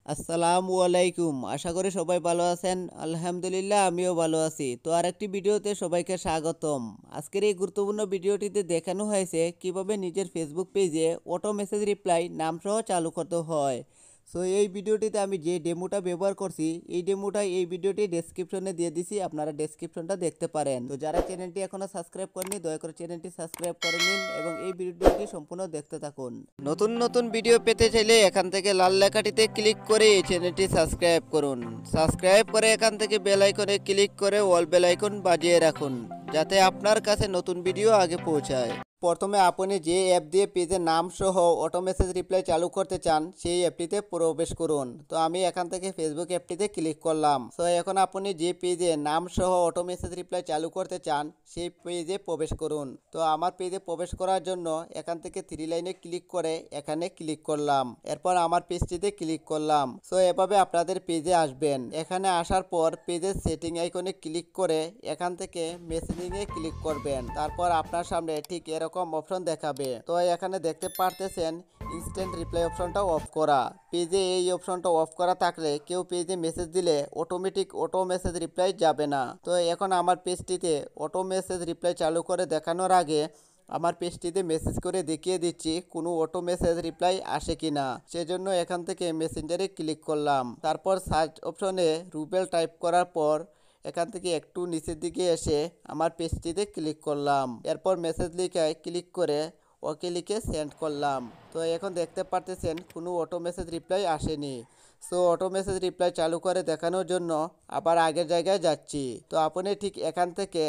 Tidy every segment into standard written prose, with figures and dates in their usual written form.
আসসালামু আলাইকুম। আশা করি সবাই ভালো আছেন। আলহামদুলিল্লাহ আমিও ভালো আছি। তো আরেকটি ভিডিওতে সবাইকে স্বাগতম। আজকের এই গুরুত্বপূর্ণ ভিডিওটিতে দেখানো হয়েছে কিভাবে নিজের ফেসবুক পেজে অটো মেসেজ রিপ্লাই নামসহ চালু করতে হয়। সো এই ভিডিওটিতে আমি যে ডেমোটা ব্যবহার করছি এই ডেমোটা এই ভিডিওটি ডেসক্রিপশনে দিয়ে দিছি, আপনারা ডেসক্রিপশনটা দেখতে পারেন। তো যারা চ্যানেলটি এখনো সাবস্ক্রাইব করেনি দয়া করে চ্যানেলটি সাবস্ক্রাইব করে নিন এবং এই ভিডিওটি সম্পূর্ণ দেখতে থাকুন। নতুন নতুন ভিডিও পেতে চাইলে এখান থেকে লাল লেখাটিতে ক্লিক করে এই চ্যানেলটি সাবস্ক্রাইব করুন। সাবস্ক্রাইব করে এখান থেকে বেল আইকনে ক্লিক করে অল বেল আইকন বাজিয়ে রাখুন, যাতে আপনার কাছে নতুন ভিডিও আগে পৌঁছায়। প্রথমে আপনি যে অ্যাপ দিয়ে পেজের নাম সহ অটো মেসেজ রিপ্লাই চালু করতে চান সেই অ্যাপটিতে প্রবেশ করুন। তো আমি এখান থেকে ফেসবুক অ্যাপটিতে ক্লিক করলাম। তো এখন আপনি যে পেজে নাম সহ অটো মেসেজ রিপ্লাই চালু করতে চান সেই পেজে প্রবেশ করুন। তো আমার পেজে প্রবেশ করার জন্য এখান থেকে থ্রি লাইনে ক্লিক করে এখানে ক্লিক করলাম। এরপর আমার পেজটিতে ক্লিক করলাম। তো এভাবে আপনাদের পেজে আসবেন। এখানে আসার পর পেজের সেটিং আইকনে ক্লিক করে এখান থেকে মেসেজিংয়ে ক্লিক করবেন। তারপর আপনার সামনে ঠিক এরকম অপশন দেখাবে। তো এখানে দেখতে পারতেছেন ইনস্ট্যান্ট রিপ্লাই অপশনটা অফ করা। পেজে এই অপশনটা অফ করা থাকলে কেউ পেজে মেসেজ দিলে অটোমেটিক অটো মেসেজ রিপ্লাই যাবে না। তো এখন আমার পেজটিতে অটো মেসেজ রিপ্লাই চালু করে দেখানোর আগে আমার পেজটিতে মেসেজ করে দেখিয়ে দিচ্ছি কোনো অটো মেসেজ রিপ্লাই আসে কিনা। সেজন্য এখান থেকে মেসেঞ্জারে ক্লিক করলাম। তারপর সার্চ অপশনে রুবেল টাইপ করার পর এখান থেকে একটু নিচের দিকে এসে আমার পেজটিতে ক্লিক করলাম। এরপর মেসেজ লিখায় ক্লিক করে ওকে লিখে সেন্ড করলাম। তো এখন দেখতে পারতেছেন কোনো অটো মেসেজ রিপ্লাই আসেনি। সো অটো মেসেজ রিপ্লাই চালু করে দেখানোর জন্য আবার আগের জায়গায় যাচ্ছি। তো আপনি ঠিক এখান থেকে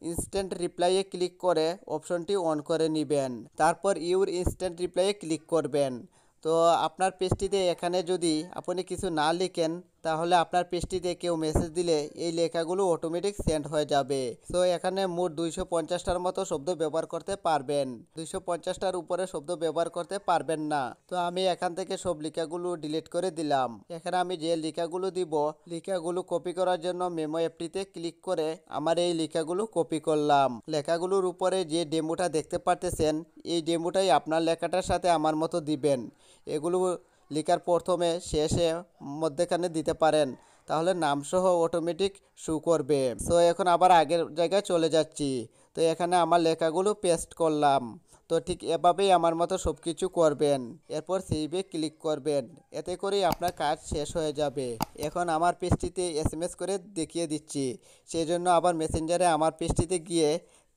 ইনস্ট্যান্ট রিপ্লাইয়ে ক্লিক করে অপশনটি অন করে নেবেন। তারপর ইউর ইনস্ট্যান্ট রিপ্লাইয়ে ক্লিক করবেন। তো আপনার পেজটিতে এখানে যদি আপনি কিছু না লিখেন তাহলে আপনার পেজটিতে কেউ মেসেজ দিলে এই লেখাগুলো অটোমেটিক সেন্ড হয়ে যাবে। সো এখানে মোট 250টার মতো শব্দ ব্যবহার করতে পারবেন। 250টার উপরে শব্দ ব্যবহার করতে পারবেন না। তো আমি এখান থেকে সব লেখাগুলো ডিলিট করে দিলাম। এখানে আমি যে লেখাগুলো দিব লেখাগুলো কপি করার জন্য মেমো অ্যাপটিতে ক্লিক করে আমার এই লেখাগুলো কপি করলাম। লেখাগুলোর উপরে যে ডেমোটা দেখতে পারতেছেন এই ডেমোটাই আপনার লেখাটার সাথে আমার মতো দিবেন। এগুলো লেখার প্রথমে শেষে মধ্যেখানে দিতে পারেন, তাহলে নামসহ অটোমেটিক শো করবে। সো এখন আবার আগের জায়গায় চলে যাচ্ছি। তো এখানে আমার লেখাগুলো পেস্ট করলাম। তো ঠিক এভাবেই আমার মতো সব কিছু করবেন। এরপর সেভে ক্লিক করবেন। এতে করেই আপনার কাজ শেষ হয়ে যাবে। এখন আমার পেজটিতে এসএমএস করে দেখিয়ে দিচ্ছি। সেই জন্য আবার মেসেঞ্জারে আমার পেজটিতে গিয়ে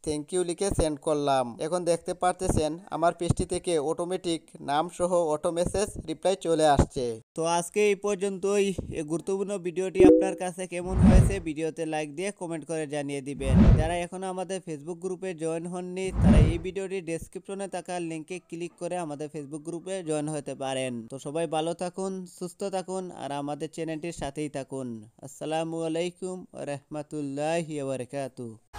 থ্যাংক ইউ লিখে সেন্ড করলাম। এখন দেখতে পারতেছেন আমার পেজটি থেকে অটোমেটিক নাম সহ অটো মেসেজ রিপ্লাই চলে আসছে। তো আজকে এই পর্যন্তই। এই গুরুত্বপূর্ণ ভিডিওটি আপনার কাছে কেমন হয়েছে ভিডিওতে লাইক দিয়ে কমেন্ট করে জানিয়ে দিবেন। যারা এখনো আমাদের ফেসবুক গ্রুপে জয়েন হননি তারা এই ভিডিওটি ডেসক্রিপশনে থাকা লিঙ্কে ক্লিক করে আমাদের ফেসবুক গ্রুপে জয়েন হতে পারেন। তো সবাই ভালো থাকুন, সুস্থ থাকুন আর আমাদের চ্যানেলটির সাথেই থাকুন। আসসালামু আলাইকুম ওয়া রাহমাতুল্লাহি ওয়া বারাকাতুহু।